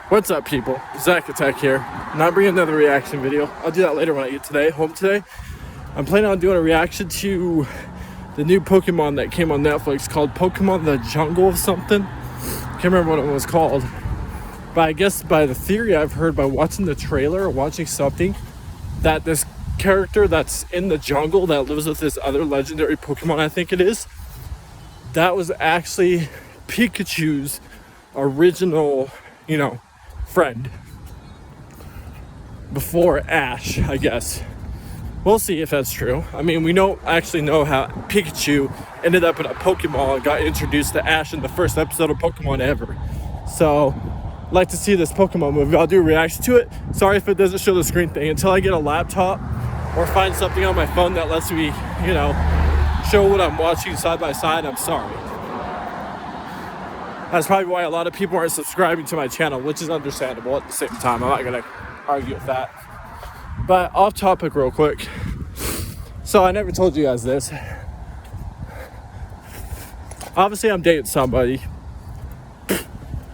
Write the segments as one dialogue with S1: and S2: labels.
S1: What's up, people? Zach Attack here. Not bringing another reaction video. I'll do that later when I get home today. I'm planning on doing a reaction to the new Pokemon that came on Netflix called Pokemon the Jungle of something. Can't remember what it was called. But I guess by the theory I've heard by watching the trailer or watching something, that this character that's in the jungle that lives with this other legendary Pokemon, I think it is, that was actually Pikachu's original, friend before Ash, I guess. We'll see if that's true. I mean, we don't actually know how Pikachu ended up in a Pokemon and got introduced to Ash in the first episode of Pokemon ever. So, I'd like to see this Pokemon movie. I'll do a reaction to it. Sorry if it doesn't show the screen thing. Until I get a laptop or find something on my phone that lets me, show what I'm watching side by side, I'm sorry. That's probably why a lot of people aren't subscribing to my channel, which is understandable at the same time. I'm not going to argue with that. But off topic real quick. So I never told you guys this. Obviously, I'm dating somebody.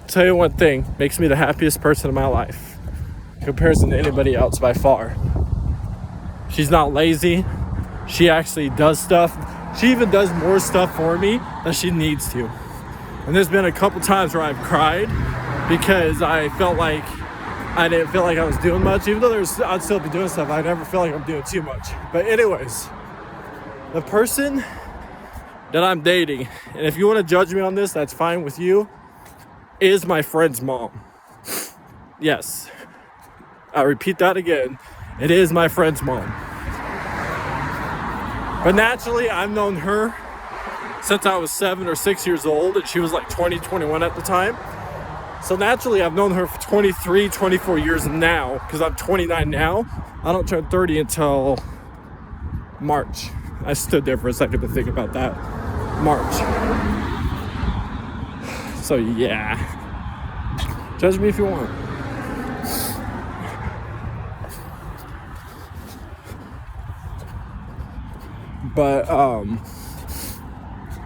S1: Tell you one thing, makes me the happiest person in my life. In comparison to anybody else by far. She's not lazy. She actually does stuff. She even does more stuff for me than she needs to. And there's been a couple times where I've cried because I felt like I didn't feel like I was doing much. Even though I'd still be doing stuff, I never feel like I'm doing too much. But anyways, the person that I'm dating, and if you want to judge me on this, that's fine with you, is my friend's mom. Yes. I repeat that again. It is my friend's mom. But naturally, I've known her since I was 7 or 6 years old, and she was like 20, 21 at the time. So naturally, I've known her for 23, 24 years now, because I'm 29 now. I don't turn 30 until March. I stood there for a second to think about that. March. So yeah. Judge me if you want. But,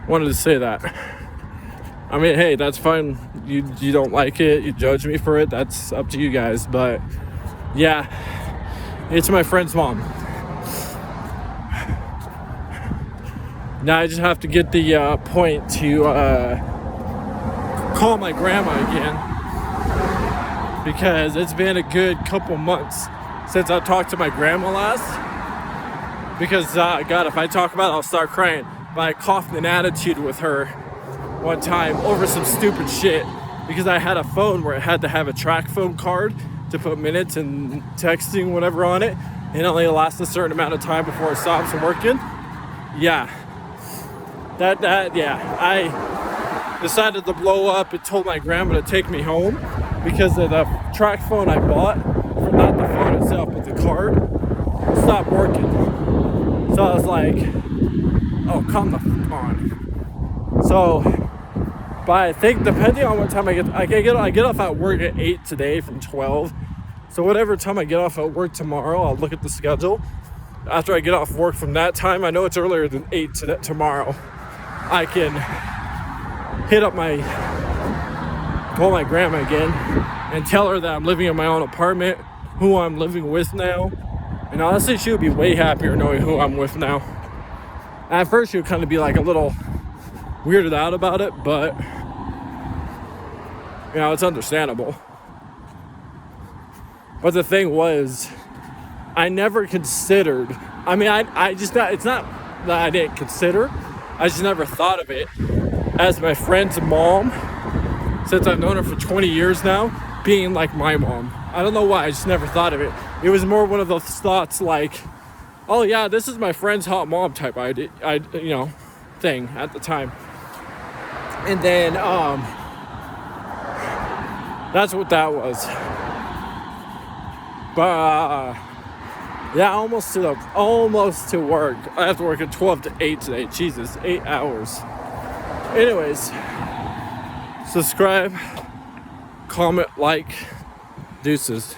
S1: wanted to say that. I mean, hey, that's fine. You don't like it, you judge me for it, that's up to you guys. But yeah, it's my friend's mom. Now I just have to get the point to call my grandma again, because it's been a good couple months since I talked to my grandma last. Because God, if I talk about it, I'll start crying. But I coughed an attitude with her one time over some stupid shit, because I had a phone where it had to have a track phone card to put minutes and texting whatever on it, and it only lasts a certain amount of time before it stops from working. Yeah, I decided to blow up and told my grandma to take me home because of the track phone I bought, not the phone itself but the card, stopped working. So I was like, oh, come the fuck on. So, but I think depending on what time I get off at work at 8 today from 12. So whatever time I get off at work tomorrow, I'll look at the schedule. After I get off work from that time, I know it's earlier than 8 tomorrow. I can call my grandma again and tell her that I'm living in my own apartment, who I'm living with now. And honestly, she would be way happier knowing who I'm with now. At first, she would kind of be like a little weirded out about it, but it's understandable. But the thing was, I never considered, it's not that I didn't consider, I just never thought of it as my friend's mom, since I've known her for 20 years now, being like my mom. I don't know why, I just never thought of it. It was more one of those thoughts like, oh yeah, this is my friend's hot mom type idea, thing at the time. And then, that's what that was. But, yeah, almost to work. I have to work at 12 to 8 today. Jesus, 8 hours. Anyways, subscribe, comment, like, deuces.